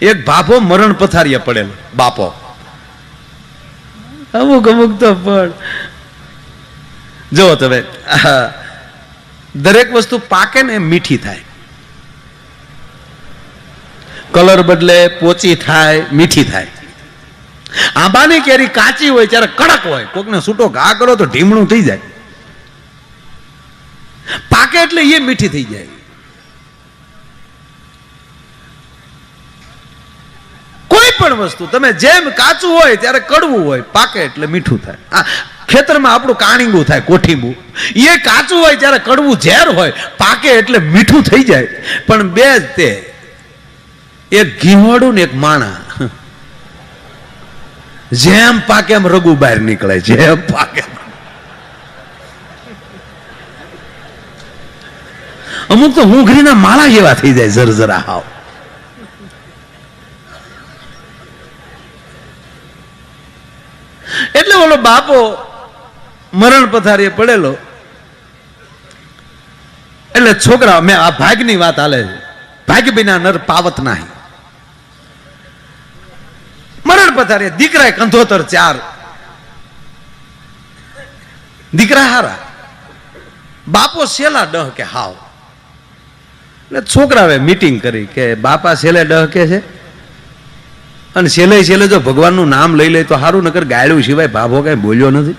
એક બાપો મરણ પથારીએ પડેલો બાપો, અમુક અમુક તો પણ જો તમે દરેક વસ્તુ પાકે ને મીઠી થાય, કલર બદલે, પોચી થાય, મીઠી થાય. આંબાની કેરી કાચી હોય ત્યારે કડક હોય, કોકને છૂટો ઘા કરો તો ઢીમણું થઈ જાય, પાકે એટલે એ મીઠી થઈ જાય. કોઈ પણ વસ્તુ તમે જેમ કાચું હોય ત્યારે કડવું હોય, પાકે એટલે મીઠું થાય. ખેતરમાં આપણું કાણીંગું થાય, કોઠીંબું, એ કાચું હોય ત્યારે કડવું ઝેર હોય, પાકે એટલે મીઠું થઈ જાય. પણ બે જ તે, એક ઘીવાળું ને એક માણા, જેમ પાકે એમ રગુ બહાર નીકળે, જેમ પાકે. અમુક તો હુંઘરીના માળા જેવા થઈ જાય, જરજરા હાવ. એટલે ઓલો બાપો મરણ પથારીએ પડેલો, એટલે છોકરા, મેં આ ભાગની વાત હાલે છે, ભાગ વિના નર પાવત નાહી. મરણ પથારીએ દીકરા કંધોતર 4, દીકરા હારા, બાપો છેલ્લા ડહ કે હાવ. એટલે છોકરાએ મીટિંગ કરી કે બાપા છેલ્લે ડહ કે છે, અને છેલ્લે છેલ્લે જો ભગવાનનું નામ લઈ લે તો સારું, નકર ગાળ્યું સિવાય બાપો કઈ બોલ્યો નથી.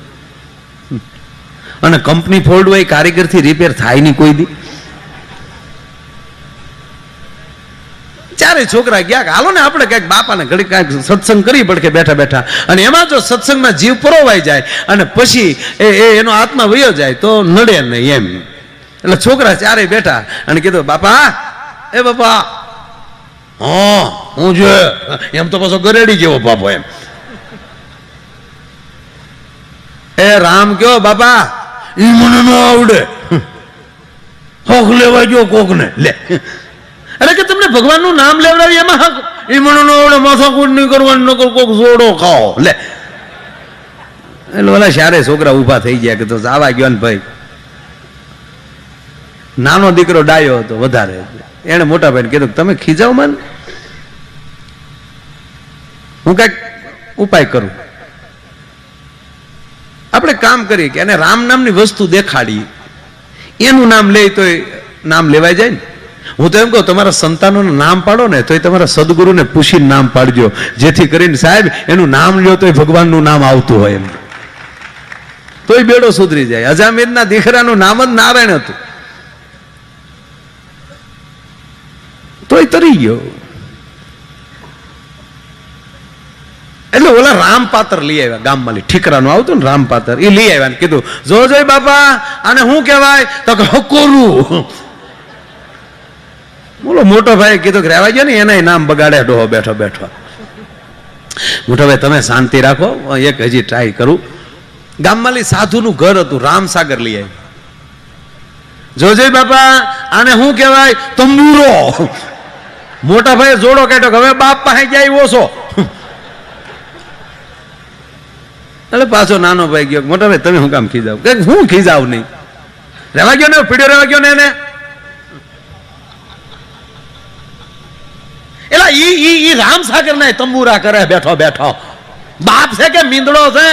અને કંપની ફોલ્ડ હોય, કારીગરથી રિપેર થાય નહીં કોઈ દી. ચારે છોકરા ગયા, હાલો ને આપણે કઈક બાપાને ઘડી કાંઈક સત્સંગ કરી પડકે બેઠા બેઠા. અને એમાં જો સત્સંગમાં જીવ પરોવાઈ જાય અને પછી એનો આત્મા વયો જાય તો નડે નહીં એમ. એટલે છોકરા ચારે બેઠા અને કીધું, બાપા, એ બાપા, હા હું જો એમ તો પાછો ગરેડી જેવો બાપો એમ. એ રામ કયો બાપા, ઈ મને ન આવડે, હોક લેવા જો કોક ને લે. એટલે કે તમને ભગવાનનું નામ લેવડાવી એમાં હક, ઈ મને ન આવડે, માથાકૂટ નહીં કરવાનું, નકર કોક જોડો ખાઓ લે. એટલે ઓલા સારે છોકરા ઉભા થઈ ગયા કે તો આવા ગયો ને ભાઈ. નાનો દીકરો ડાયો હતો વધારે, એને મોટા ભાઈને કીધું તમે ખીજાવ મન, હું કઈક ઉપાય કરું. આપણે કામ કરીએ કે એને રામ નામની વસ્તુ દેખાડી, એનું નામ લે તો નામ લેવાય જાય ને. હું તો એમ કહું, તમારા સંતાનોનું નામ પાડો ને તો તમારા સદગુરુને પૂછીને નામ પાડજો, જેથી કરીને સાહેબ એનું નામ લ્યો તો ભગવાનનું નામ આવતું હોય એમ, તોય બેડો સુધરી જાય. અજામીરના દીકરાનું નામ જ નારાયણ હતું, તોય તરી ગયો. એટલે ઓલા રામપાત્ર લઈ આવ્યા, ગામમાં ઠીકરાનું આવતું ને રામપાત્ર, એ લઈ આવ્યા ને કીધું, જો જોઈ બાપા આને શું કહેવાય? તો કે હકોરું. બોલો મોટો ભાઈ કીધું કે રહેવા ગયો ને, એના નામ બગાડે ડોહો બેઠો બેઠો. મોટો ભાઈ તમે શાંતિ રાખો, એક હજી ટ્રાય કરું. ગામમાં સાધુનું ઘર હતું, રામસાગર લઈ આવ્યું. જોજે બાપા આને શું કહેવાય? તંબુરો. મોટા ભાઈ જોડો કાઢ્યો કે હવે બાપ પાસે જાય ઓછો. એટલે પાછો નાનો ભાઈ ગયો, મોટા ભાઈ તમે શું કામ ખીજાવ? કે હું ખીજાવ નહીં, રહેવા ગયો ને, પીડ્યો રહેવા ગયો ને એને. એટલે ઈ રામસાગર ના તંબુરા કરે બેઠો બેઠો. બાપ છે કે મીંદડો છે?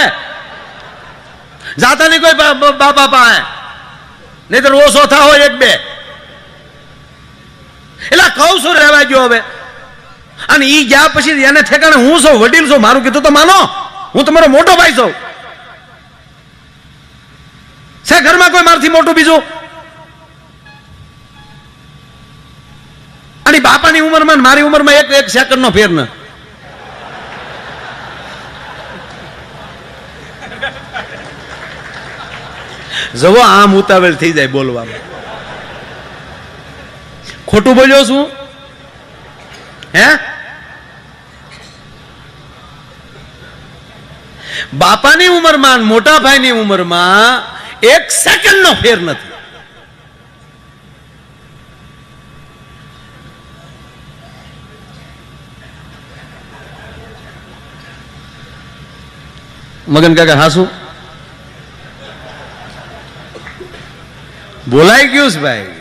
જાતા નહીં કોઈ બાપા પાસે, નહીં તો ઓછો થા હોય એક બે. એટલે કહું છું રહેવા ગયો હવે. અને ઈ ગયા પછી એને ઠેકાણે હું છું, વડીલ છું, મારું કીધું તો માનો, હું તમારો મોટો ભાઈ છું. છે ઘરમાં કોઈ મારથી મોટું બીજું? અને બાપાની ઉંમરમાં મારી ઉંમરમાં એક સેકન્ડ નો ફેર ન. જવો આમ ઉતાવળ થઈ જાય બોલવામાં. ખોટું બોલ્યો છું હે? બાપાની ઉંમરમાં મોટા ભાઈની ઉંમરમાં એક સેકન્ડ નો ફેર નથી. મગન કાકા હાસુ બોલાઈ ગયું છે ભાઈ,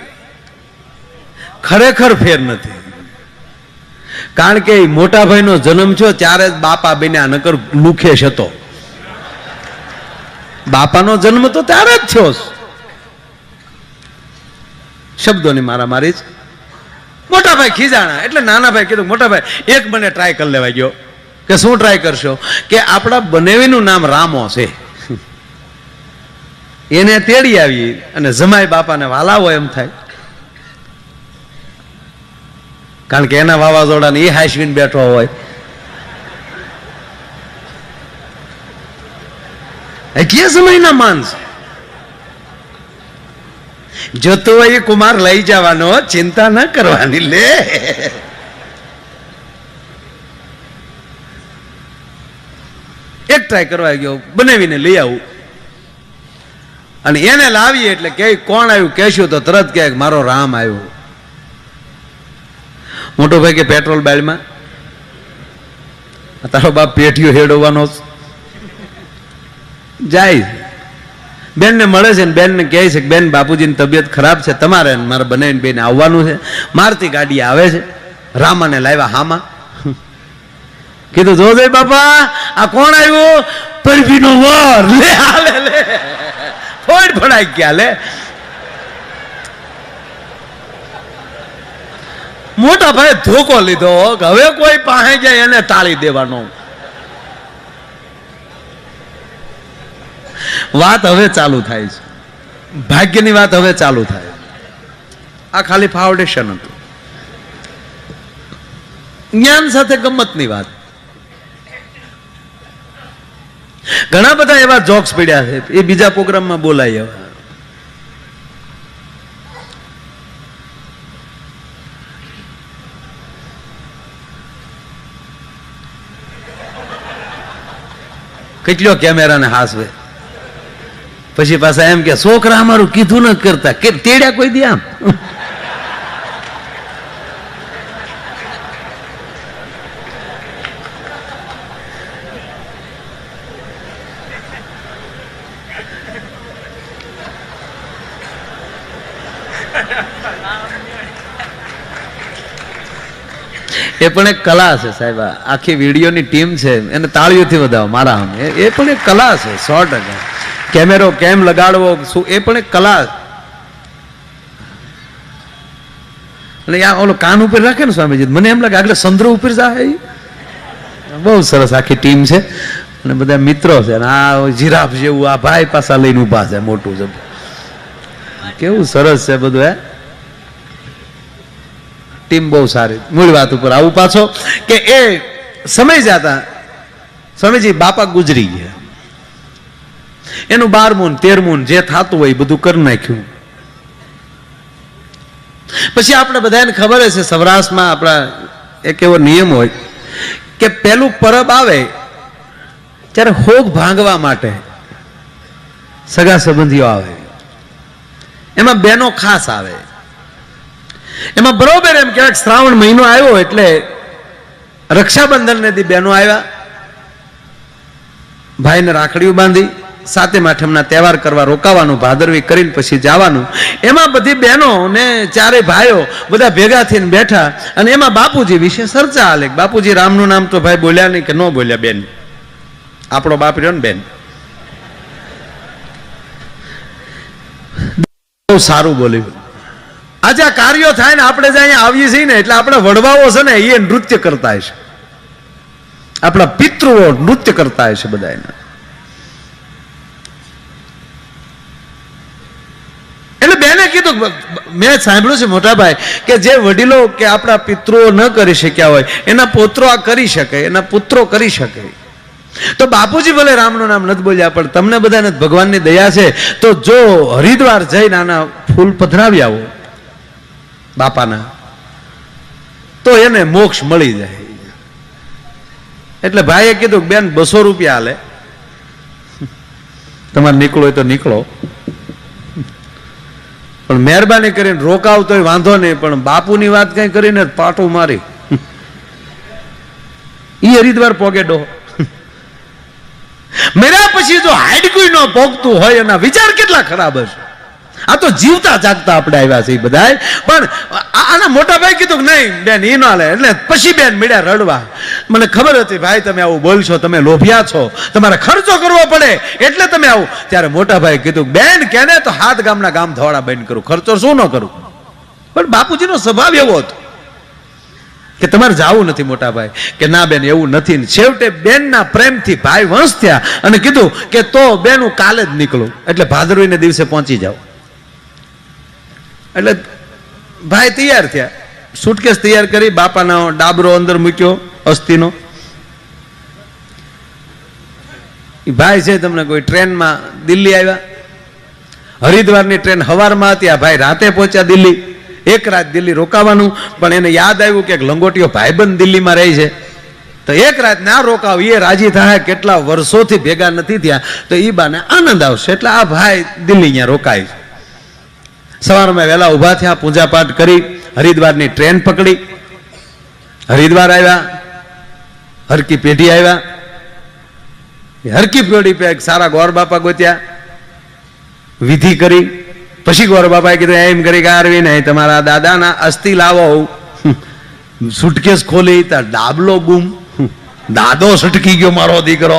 ખરેખર ફેર નથી. કારણ કે મોટા ભાઈનો જન્મ થયો ત્યારે જ બાપા બન્યા, નકર લુખેશ હતો. બાપાનો જન્મ તો ત્યારે જ થયો. શબ્દોની મારામારી જ. મોટા ભાઈ ખીજાણા એટલે નાના ભાઈ કીધું, મોટા ભાઈ એક મને ટ્રાય કરી લેવા ગયો. કે શું ટ્રાય કરશો? કે આપણા બનેવીનું નામ રામો છે, એને તેડી આવી અને જમાઈ બાપાને વાલાવો એમ થાય. કારણ કે એના વાવાઝોડાને એ હાશવીને બેઠો હોય. કે સમયના માણસ જોતો હોય એ કુમાર લઈ જવાનો, ચિંતા ન કરવાની. લે એક ટ્રાય કરવા ગયો, બનાવીને લઈ આવું. અને એને લાવી એટલે કે કોણ આવ્યું કહેશું તો તરત કહે મારો રામ આવ્યો. મોટો ભાઈ કે પેટ્રોલ બાળમાં તારો બાપ પેટીઓ હેડવાનો જાય. બેન ને મળે છે ને બેન ને કહે છે કે બેન બાપુજીની તબિયત ખરાબ છે, તમારે મારે બનાવીને બેન આવવાનું છે. મારતી ગાડી આવે છે, રામાને લાવ્યા હામાં. કીધું જોજે બાપા આ કોણ આવ્યું? પરવીનો વર. લે હાલે લે ફોડ ફડાઈ ગયા. લે મોટા ભાઈ ધોકો લીધો, હવે કોઈ પાસે જાય એને ટાળી દેવાનો. વાત હવે ચાલુ થાય છે, ભાગ્યની વાત હવે ચાલુ થાય. આ ખાલી ફાઉન્ડેશન હતું, જ્ઞાન સાથે ગમ્મતની વાત. ઘણા બધા એવા જોક્સ પડ્યા છે, એ બીજા પ્રોગ્રામમાં બોલાય. એવા કેટલો કેમેરાને હાસવે, પછી પાછા એમ કે છોકરા અમારું કીધું ન કરતા, કે તેડ્યા કોઈ દી આમ. એ પણ એક કલા છે સાહેબ. આખી વિડીયોની ટીમ છે, એને તાળીઓથી વધાવો મારા આમ. એ પણ એક કલા છે 100%. કેમેરો કેમ લગાડવો શું એ પણ એક કલા. અને ઓલો કાન ઉપર રાખે ને સ્વામીજી, મને એમ લાગે આગળ ચંદ્ર ઉપર જાય. બહુ સરસ આખી ટીમ છે અને બધા મિત્રો છે. અને આ જીરાફ જેવું આ ભાઈ પાછા લઈને ઉભા છે, મોટું છે. કેવું સરસ છે બધું. હે ટીમ બહુ સારી. મૂળ વાત ઉપર આવું પાછો કે એ સમય જતા સ્વામીજી બાપા ગુજરી ગયા. એનું 12મું 13મું જે થતું હોય બધું કરી નાખ્યું. પછી આપણે બધાને ખબર છે સૌરાષ્ટ્રમાં આપણા એક એવો નિયમ હોય કે પેલું પરબ આવે ત્યારે હોગ ભાંગવા માટે સગા સંબંધીઓ આવે. એમાં બહેનો ખાસ આવે. એમાં બરોબર એમ કહેવાય શ્રાવણ મહિનો આવ્યો એટલે રક્ષાબંધન ને દી બહેનો આવ્યા, ભાઈને રાખડીઓ બાંધી, 7મ 8મના તહેવાર કરવા રોકાવાનું, ભાદરવી કરીને પછી જવાનું. એમાં બધી બહેનો ને ચારે ભાઈઓ બધા ભેગા થઈને બેઠા અને એમાં બાપુજી વિશે ચર્ચા હાલે. બાપુજી રામનું નામ તો ભાઈ બોલ્યા નહીં કે ન બોલ્યા. બેન આપણો બાપ રહ્યો ને બેન, બહુ સારું બોલ્યું. આજે આ કાર્યો થાય ને આપણે જે અહીંયા આવીએ છીએ ને એટલે આપણા વડવાઓ છે ને એ નૃત્ય કરતા હશે, આપણા પિતૃઓ નૃત્ય કરતા હશે બધા એના. એટલે બેને કીધું, મેં સાંભળ્યું છે મોટા ભાઈ કે જે વડીલો કે આપણા પિતૃઓ ન કરી શક્યા હોય એના પુત્રો આ કરી શકે, એના પુત્રો કરી શકે. તો બાપુજી ભલે રામનું નામ નથી બોલ્યા પણ તમને બધાને ભગવાનની દયા છે તો જો હરિદ્વાર જઈને આના ફૂલ પધરાવી આવો બાપાના તો એને મોક્ષ મળી જાય. એટલે ભાઈએ કીધું બેન 200 રૂપિયા હાલે, તમારે નીકળો હોય તો નીકળો, પણ મહેરબાની કરીને રોકાવ તોય વાંધો નહીં, પણ બાપુની વાત કઈ કરીને પાટું મારી ઈ હરિદ્વાર પોગે ડો. મેરા પછી જો હાડકું ન પોગતું હોય એના વિચાર કેટલા ખરાબ હશે. આ તો જીવતા જાગતા આપણે આવ્યા છે બધા, પણ આના મોટા ભાઈ કીધું કે નહીં બેન ઈ ના લે. એટલે પછી બેન મીડ્યા રડવા. મને ખબર હતી ભાઈ તમે આવું બોલશો, તમે લોભિયા છો, તમારે ખર્ચો કરવો પડે એટલે તમે આવું. ત્યારે મોટા ભાઈ કીધું બેન કેને તો 7 ગામના ગામ ધોળા બંધ કરું, ખર્ચો શું ન કરું. પણ બાપુજીનો સ્વભાવ એવો હતો કે તમારે જાવું નથી. મોટા ભાઈ કે ના બેન એવું નથી. છેવટે બેનના પ્રેમથી ભાઈ વંશ થયા અને કીધું કે તો બેન હું કાલે જ નીકળું, એટલે ભાદરવીને દિવસે પહોંચી જાવ. એટલે ભાઈ તૈયાર થયા, સુટકેસ તૈયાર કરી, બાપાનો ડાબરો અંદર મૂક્યો અસ્થિનો. ભાઈ છે તમને કોઈ ટ્રેનમાં દિલ્હી આવ્યા, હરિદ્વારની ટ્રેન સવારમાં હતી, આ ભાઈ રાતે પહોંચ્યા દિલ્હી. 1 રાત દિલ્હી રોકાવાનું, પણ એને યાદ આવ્યું કે લંગોટીઓ ભાઈબંધ દિલ્હીમાં રહી છે, તો 1 રાત ના રોકાવ, એ રાજી થાય, કેટલા વર્ષોથી ભેગા નથી થયા, તો એ બાને આનંદ આવશે. એટલે આ ભાઈ દિલ્હી અહીંયા રોકાય. સવારમાં વહેલા ઊભા થયા, પૂજા પાઠ કરી, હરિદ્વારની ટ્રેન પકડી, હરિદ્વાર આવ્યા, હરકી પેઢી આવ્યા. હરકી પેઢી પે સારા ગોર બાપા ગોત્યા, વિધિ કરી. પછી ગોર બાપાએ કીધું એમ કરી કે આરવી નહીં, તમારા દાદાના અસ્થિ લાવો. સુટકેસ ખોલી તાર ડાબલો ગુમ, દાદો સટકી ગયો મારો દીકરો.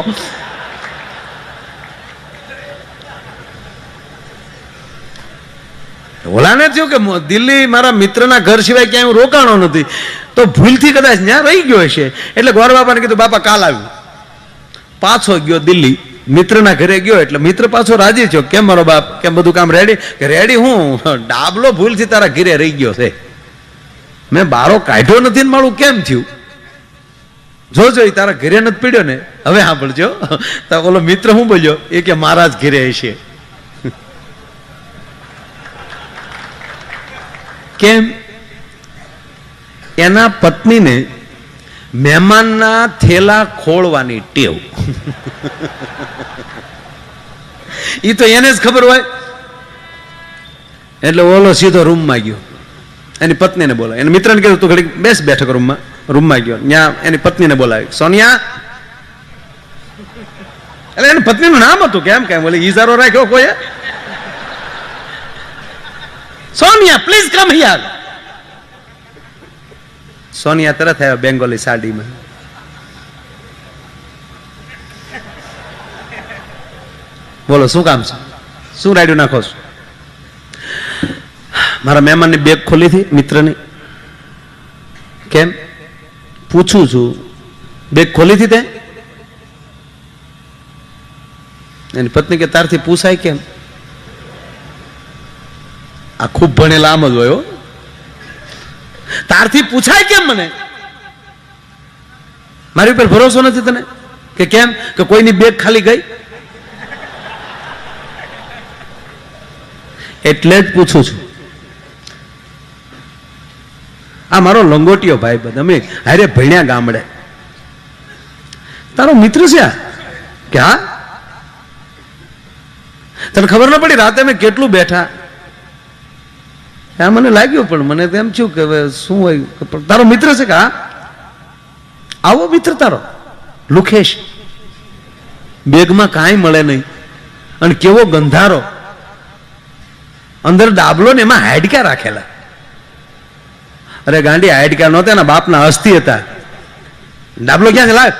ઓલાને થયું કે દિલ્હી મારા મિત્રના ઘર સિવાય ક્યાંય હું રોકાણો નથી, તો ભૂલથી કદાચ ત્યાં રહી ગયો હશે. એટલે ગોર બાપાને કીધું બાપા કાલ આવ્યું. પાછો ગયો દિલ્હી, મિત્રના ઘરે ગયો. એટલે મિત્ર પાછો રાજી થયો, કેમ મારો બાપ, કેમ બધું કામ રેડી? કે રેડી, હું ડાબલો ભૂલથી તારા ઘરે રહી ગયો છે, મેં બારો કાઢ્યો નથી ને મારું કેમ થયું? જોજો તારા ઘરે નથી પીડ્યો ને. હવે સાંભળજો, તો ઓલો મિત્ર હું બોલ્યો, એ કે મારા જ ઘરે હશે. કેમ? એના પત્નીને મહેમાનના થેલા ખોળવાની ટેવ. એ તો એને જ ખબર હોય. એટલે ઓલો સીધો રૂમમાં ગયો, એની પત્નીને બોલાવી. એને મિત્રને કીધું તું ઘડી બેસ બેઠક રૂમમાં ગયો. ત્યાં એની પત્નીને બોલાવી, સોનિયા. એટલે એની પત્નીનું નામ હતું, કેમ બોલે ઈજારો રાખ્યો કોઈ? Sonia please come here. Sonia તરત આવ્યા બેંગોલી સાડીમાં. બોલો શું કામ છે, શું રાડ્યું નાખો છો? મારા મહેમાનની બેગ ખોલી હતી મિત્રની. કેમ પૂછું છું, બેગ ખોલી હતી તે? એની પત્ની કે તારથી પૂછાય કેમ? આ ખૂબ ભણેલા આમ જ હોય. તારથી પૂછાય કેમ મને? મારી ઉપર ભરોસો નથી તને? કે કેમ કે કોઈની બેગ ખાલી ગઈ એટલે જ પૂછું છું. આ મારો લંગોટીયો ભાઈ બંધ, અમે હારે ભણ્યા ગામડે. તારો મિત્ર છે આ? કે હા. તને ખબર ન પડી રાતે અમે કેટલું બેઠા? મને લાગ્યું, પણ મને તો એમ થયું કે હવે શું હોય. તારો મિત્ર છે કે? હા. આવો મિત્ર તારો લુખેશ. બેગમાં કાંઈ મળે નહીં, અને કેવો ગંધારો, અંદર ડાબલો ને એમાં હાડકા રાખેલા. અરે ગાંડી, હાડકા નહોતા, એના બાપના અસ્થિ હતા. ડાબલો ક્યાં લાવ?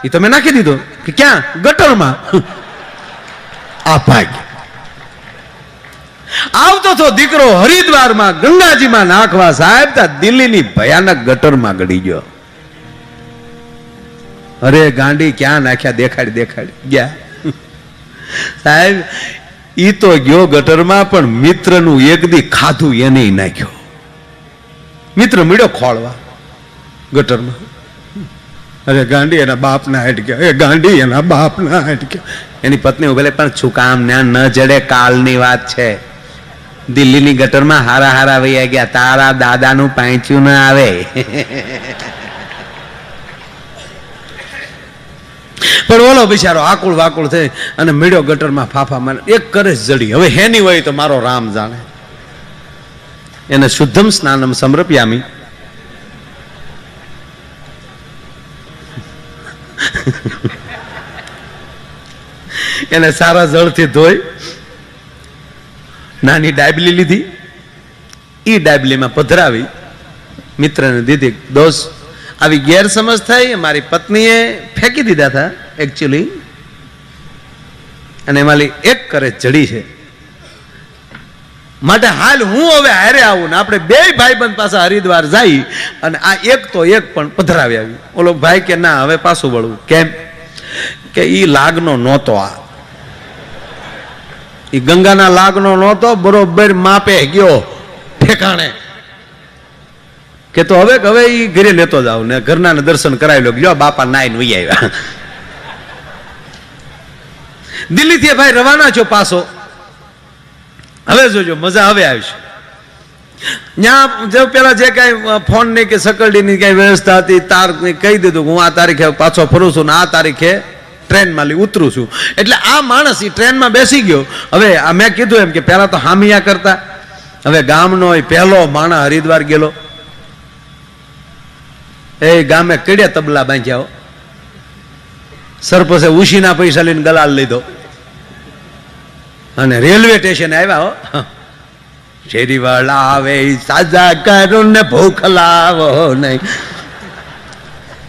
એ તમે નાખી દીધો કે ક્યાં? ગટરમાં. આ ભાગ આવતો તો દીકરો હરિદ્વારમાં ગંગાજીમાં નાખવા, સાહેબ તા દિલ્હીની ભયાનક ગટરમાં ગળી ગયો. અરે ગાંડી, ક્યાં નાખ્યા? દેખાડી ગયા. સાહેબ ઈ તો ગયો ગટરમાં, પણ મિત્રનું એક દી ખાધું એને નાખ્યો. મિત્ર મળ્યો ખોળવા ગટરમાં. અરે ગાંડી, એના બાપના હાડક્યા. એ ગાંડી, એના બાપના હાડક્યા. એની પત્ની ઉભેલે, પણ શું કામ ન જડે? કાલની વાત છે. દિલ્હીની ગટરમાં હારા વૈયા ગયા, તારા દાદાનું પાંચ્યું ન આવે. પણ ઓલો બિચારો આકુળ વાકુળ થઈ અને મળ્યો ગટરમાં ફાફા મારે. એક કરે જડી. હવે હેની હોય તો મારો રામ જાણે. એને શુદ્ધમ સ્નાનમ સમર્પ્યામી. એને સારા જળથી ધોઈ નાની ડાબલી લીધી, ઈ ડાબલીમાં પધરાવી મિત્રને દીધી. દોસ્ત, આવી ગેરસમજ થઈ, મારી પત્નીએ ફેંકી દીધા હતા એકચ્યુઅલી, અને એમાં એક કરે જડી છે, માટે હાલ હું હવે હારે આવું ને આપણે બે ભાઈબંધ પાછા હરિદ્વાર જઈ અને આ એક તો એક પણ પધરાવી આવી. ઓલો ભાઈ કે ના, હવે પાછું વળવું. કેમ? કે ઈ લાગનો નહોતો, આ ઈ ગંગાના લાગનો નહોતો, બરોબર માપે ગયો ઠેકાણે. કે તો હવે ઈ ઘરે લેતો જાવ ને ઘરના દર્શન કરાવી લો. જો બાપા નાઈને વહી આવ્યા. દિલ્હીથી ભાઈ રવાના છો પાછો. હવે જોજો મજા હવે આવશે. ત્યાં જો પેલા જે કઈ ફોન ની કે સકરડીની કઈ વ્યવસ્થા હતી, તાર કહી દીધું હું આ તારીખે પાછો ફરું છું ને આ તારીખે ટ્રેનમાં ઉતરું છું. એટલે આ માણસ એ ટ્રેનમાં બેસી ગયો. હવે મેં કીધું એમ કે પેલા તો હામિયા કરતા, હવે ગામનો પહેલો માણસ હરિદ્વાર ગયેલો. એ ગામે કડ્યા તબલા બાંધ્યા, સરપંચે ઉશીના પૈસા લઈને ગલાલ લીધો અને રેલવે સ્ટેશન આવ્યા. હો, શેરીવાળા આવે સાજા કરું ને ભૂખ લાવો નહીં,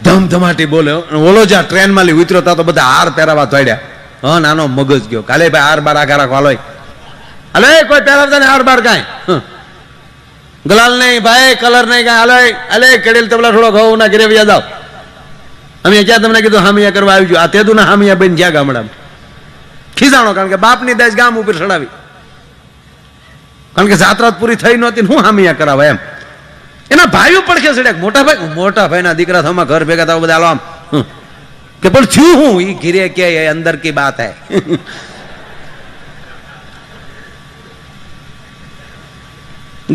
ધમધમાટી બોલે. ઓલો જ્યાં ટ્રેનમાં લઈ ઉતર્યો તા તો બધા હાર પહેરાવા તોડ્યા. હા, નાનો મગજ ગયો. કાલે ભાઈ હાર બાર આખા રાખો, હાલો કોઈ પહેરાવતા ને હાર બાર કાંઈ ગલાલ નહીં ભાઈ, કલર નહીં કાંઈ, હાલો અલે કડેલ તબલા થોડો ઘઉં ના ઘરે વ્યા જાવ. અમે ક્યાં તમને કીધું હામિયા કરવા આવી ગયો. આ તેદું ના હામિયા બની ગયા ગામડામાં. ખીજાણો, કારણ કે બાપની દાજ ગામ ઉપર ચડાવી, કારણ કે જાત્રા પૂરી થઈ નહોતી, હું હામિયા કરાવે એમ. એના ભાઈઓ પડખે ચડ્યા. મોટા ભાઈના દીકરા થવા ઘર ભેગા થવા બધા આમ કે પણ થયું હું ઈ ઘીરે કે અંદર કી બાત હે.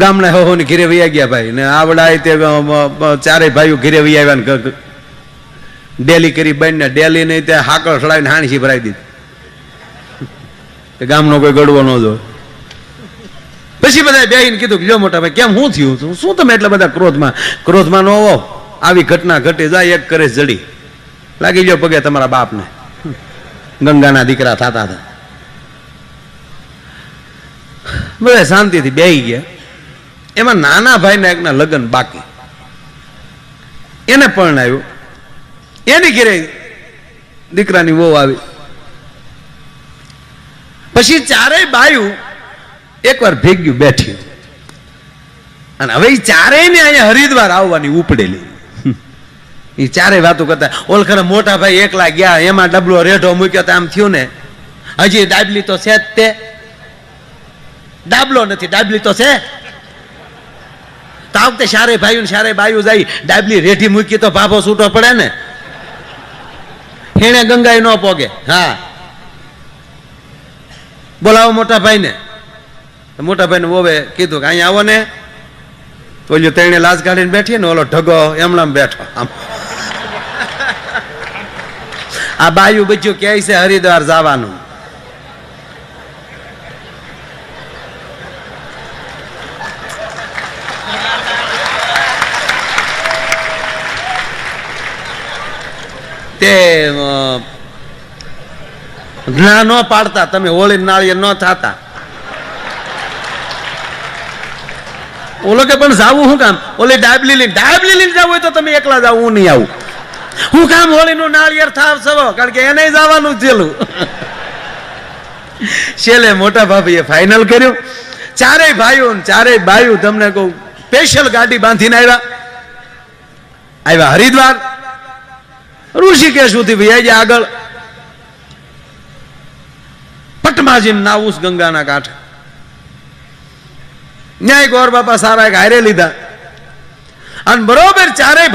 ગામના હો ની ઘીરે વૈયા ગયા ભાઈ ને આવડા તે ચારેય ભાઈઓ ઘીરે વૈ આવ્યા ને ડેલી કરી બનને ડેલી નહીં તે હાકળ ચડાવીને હાણસી ભરાઈ દીધી. ગામનો કોઈ ગડવો ન જો. પછી બધા બેહીને કીધું કે જો મોટા ભાઈ કેમ શું થયું, શું તમે એટલા બધા ક્રોધમાં ન હોવો, આવી ઘટના ઘટી જાય, એક કરે જડી લાગી ગયો પગે તમારા બાપને. ગંગાના દીકરા થતા હતા. બધા શાંતિથી બેહી ગયા. એમાં નાના ભાઈના એકના લગ્ન બાકી, એને પરણાવ્યું, એની ઘેરે દીકરાની વહુ આવી. પછી ચારેય બાયું એકવાર ભેગ્યું બેઠી અને હવે ચારેય ને અહીંયા હરિદ્વાર આવવાની ઉપડેલી. એ ચારેય વાતો કરતા. ઓલખરા મોટા ભાઈ એકલા ગયા, એમાં ડબલો રેઢો મૂક્યો તો આમ થયું ને, હજી ડાબલી તો છે જ, તે ડાબલો નથી, ડાબલી તો છે. તો આ વખતે ચારે ભાઈઓ ચારે બાયું જાય, ડાબલી રેઢી મૂકી તો ભાભો છૂટો પડે ને, હેણે ગંગાઈ ન પોગે. હા, બોલાવો મોટા ભાઈ ને. મોટા ભાઈ ને વોવે કીધું કે અહીંયા આવો ને. ઓલો તેણે લાજ કાઢીને બેઠી ને, ઓલો ઢગો એમણામ બેઠો. આમ આ બાયું બચ્યું કે છે હરિદ્વાર જવાનું. તે ના ન પાડતા, તમે હોળી નાળિયેર ન થતા. ઓલો કે પણ જાવું શું કામ, ઓલી ડાબલી લઈને જવું હોય તો તમે એકલા જાવ, હું નહીં આવું. હું કામ હોળી નું નાળિયેર થાવ સવો, કારણ કે એને જવાનું થયેલું. છેલ્લે મોટા ભાભીએ ફાઇનલ કર્યું. ચારેય ભાઈઓ તમને કહું સ્પેશિયલ ગાડી બાંધીને આવ્યા હરિદ્વાર. ઋષિકેશ સુધી ભાઈ આગળ પટમાજી નાવું ગંગાના કાંઠે. ન્યાય ગોર બાપા સારા એક હારે લીધા અને બરોબર ચારેય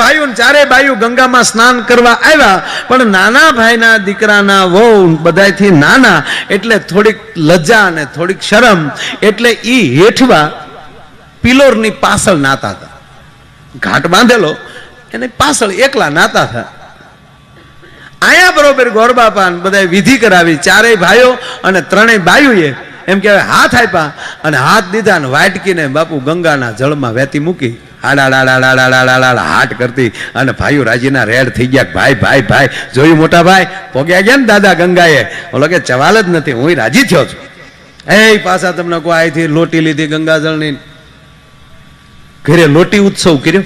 ભાઈઓ ગંગામાં સ્નાન કરવા આવ્યા. પણ નાના ભાઈના દીકરાના વહુ બધાથી નાના એટલે થોડીક લજ્જા અને થોડીક શરમ, એટલે ઈ હેઠવા પિલોરની પાછળ નાતા હતા. ઘાટ બાંધેલો એને પાછળ એકલા નાતા હતા. આયા બરોબર ગોરબાપા બધા વિધિ કરાવી. ચારેય ભાઈઓ અને ત્રણેય બાયુએ એમ કહેવાય હાથ આપ્યા અને હાથ દીધા ને વાટકીને બાપુ ગંગાના જળમાં વહેતી મૂકી. હાટ કરતી અને ભાઈઓ રાજીના રેડ થઈ ગયા. ભાઈ જોયું મોટા ભાઈ પોગ્યા ગયા ને દાદા ગંગાએ. ઓલો કે ચવાલ જ નથી, હું રાજી થયો છું. એ પાછા તમને કોઈ અહીંથી લોટી લીધી ગંગાજળની, ઘરે લોટી ઉત્સવ કર્યો.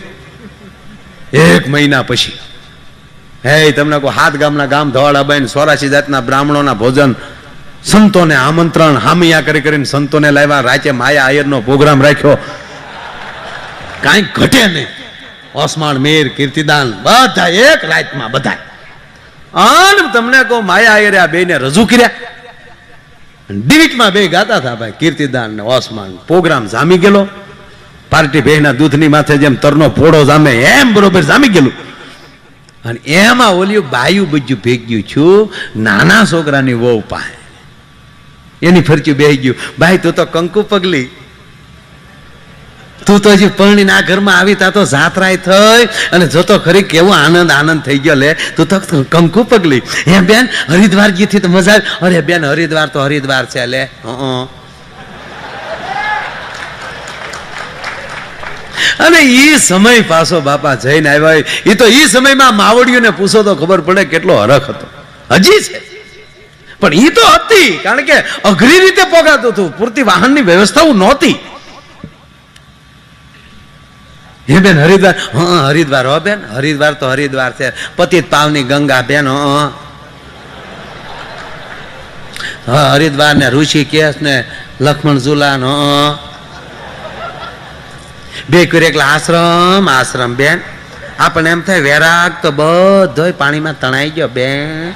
1 મહિના પછી હે તમને કોઈ 7 ગામના ગામ ધવાડાબાઈ 84 જાતના બ્રાહ્મણોના ભોજન, સંતોને આમંત્રણ, હામિયા કરીને સંતોને લાવ્યા, રાતે માયા આયરનો પ્રોગ્રામ રાખ્યો, કાંઈ ઘટે નહીં. ઓસમાણ, મીર, કીર્તિદાન બધા એક રાતમાં બધા. અને તમને કહું માયા આયરે આ બેને રજૂ કર્યા, ડિવિટમાં બે ગાતા હતા ભાઈ, કીર્તિદાન ને ઓસમાન. પ્રોગ્રામ જામી ગયેલો, પાર્ટી ભેના દૂધની માથે જેમ તરનો પોળો જામે એમ બરોબર જામી ગયેલું. અને એમાં ઓલિયું બાયું બજ્યું ભેગ્યું છું નાના છોકરાની વહુ પાસે, એની ફરચી બેહી ગયું. ભાઈ તું તો કંકુ પગલી, તું તો હજી પરણીને આ ઘરમાં આવી તા તો જાત્રાય થઈ, અને જોતો ખરી કેવો આનંદ થઈ ગયો. લે તું તો કંકુ પગલી. હે બેન હરિદ્વાર ગઈ થી તો મજા આવી. અરે બેન હરિદ્વાર તો હરિદ્વાર છે. લે અને ઈ સમય પાછો બાપા જઈને આવ્યા. એ તો ઈ સમયમાં માવડીઓને પૂછો તો ખબર પડે કેટલો હરખ હતો. હજી છે પણ ઈ તો હતી, કારણ કે અઘરી રીતે પોગાતું હતું, પૂરતી વાહનની વ્યવસ્થાઓ નહોતી. હે બેન હરિદ્વાર? હા હરિદ્વાર. હો બેન હરિદ્વાર તો હરિદ્વાર છે, પતિત પાવની ગંગા બેન. હા હરિદ્વાર ને ઋષિકેશ ને લક્ષ્મણ ઝુલા નો બે કરી એકલા આશ્રમ બેન. આપણને એમ થાય વૈરાગ તો બધોય પાણીમાં તણાઈ ગયો બેન.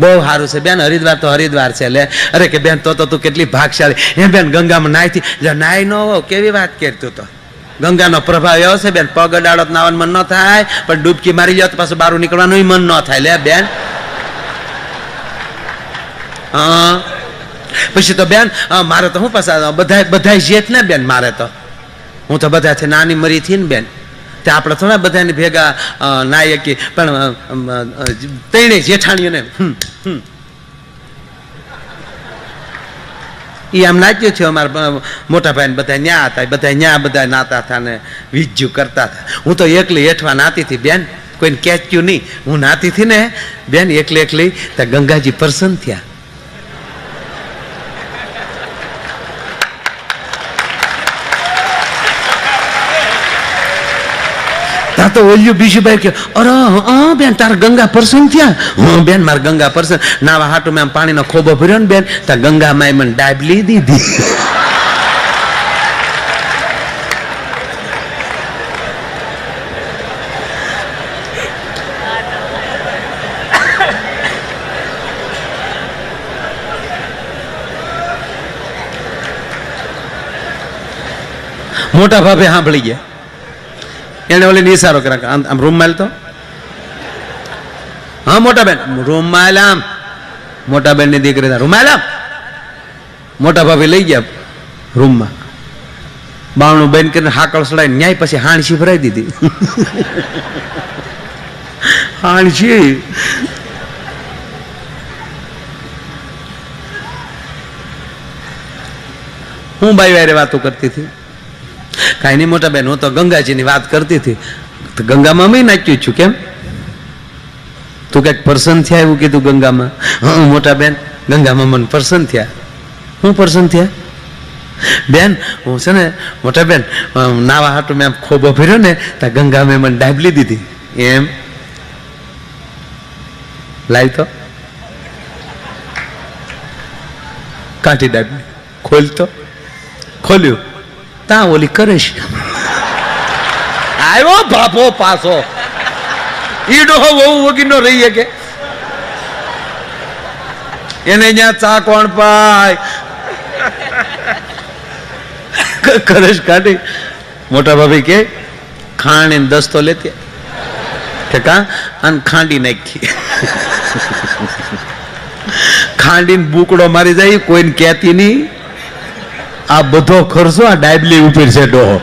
બહુ સારું છે બેન, હરિદ્વાર તો હરિદ્વાર છે. લે અરે કે બેન તો તું કેટલી ભાગશાળી. હે બેન ગંગામાં નાહી નાય નો કેવી વાત કરતું. તો ગંગાનો પ્રભાવ એવો છે બેન, પગ અડાડો નાવાનું મન ન થાય, પણ ડૂબકી મારી જાવ તો પાછું બહાર નીકળવાનું મન ન થાય. લે બેન હા પછી તો બેન મારે તો હું પાછા બધા જેઠ ને બેન, મારે તો હું તો બધાથી નાની મરી થી ને બેન, તે આપણે થોડા બધાને ભેગા નાયકી, પણ ત્રણે જેઠાણીઓને એ આમ નાચ્યું છે. અમારા મોટા ભાઈ બધા ન્યા હતા, બધા ન્યા બધા નાતા હતા ને વીજ્જુ કરતા હતા. હું તો એકલી હેઠવા નાતી હતી બેન, કોઈને કેચ્યું નહીં. હું નાતી હતી ને બેન એકલી તો ગંગાજી પ્રસન્ન થયા. તો ઓલ્યું બીજું ભાઈ કે અરે બેન તારા ગંગા પ્રસન્ન થયા? હું બેન મારા ગંગા પ્રસન્ન. નાવા હાટું મેં પાણીનો ખોબો ભર્યો ને બેન, તાર ગંગા માય મને ડાબલી દીધી. મોટા ભાભે સાંભળી ગયા, એને ઓલી ઈશારો કર્યા આમ રૂમાલ તો. હા મોટા બેન રૂમાલ આમ. મોટા બેન ની દીકરી રૂમાલ આમ. મોટા ભાભી લઈ ગયા રૂમમાં, બાવણું બેન કરીને હાકળ સડાઈ ન્યાય પછી હાણસી ભરાઈ દીધી. હાણસી હું બાઈ વારે વાતો કરતી હતી. કાંઈ નહીં મોટા બેન, હું તો ગંગાજીની વાત કરતી હતી. તો ગંગામાં મેં નાચ્યું છું. કેમ તું કઈક પ્રસન્ન થયા એવું કીધું ગંગામાં? હા મોટા બેન ગંગામાં મને પ્રસન્ન થયા. હું પ્રસન્ન થયા બેન? હું છે ને મોટા બેન નાવા હાટું મેં ખોબો ભર્યો ને તો ગંગા મેં મને ડાબલી દીધી. એમ લાવી તો કાઢી ડાબલી, ખોલતો ખોલ્યું તા ઓલી કરે છે. આવ્યો બાપો પાછો. ઈડો બહુ વગીનો રહીએ કે એને ત્યાં ચા કોણ પાય કરે કાઢી. મોટા ભાભી કે ખાંડ એને દસ્તો લેતી કે કા અને ખાંડી નાખી. ખાંડીને બુકડો મારી જાય, કોઈને કહેતી નહીં. આ બધો ખર્ચો આ ડાબલી ઉપર છે ડોહો.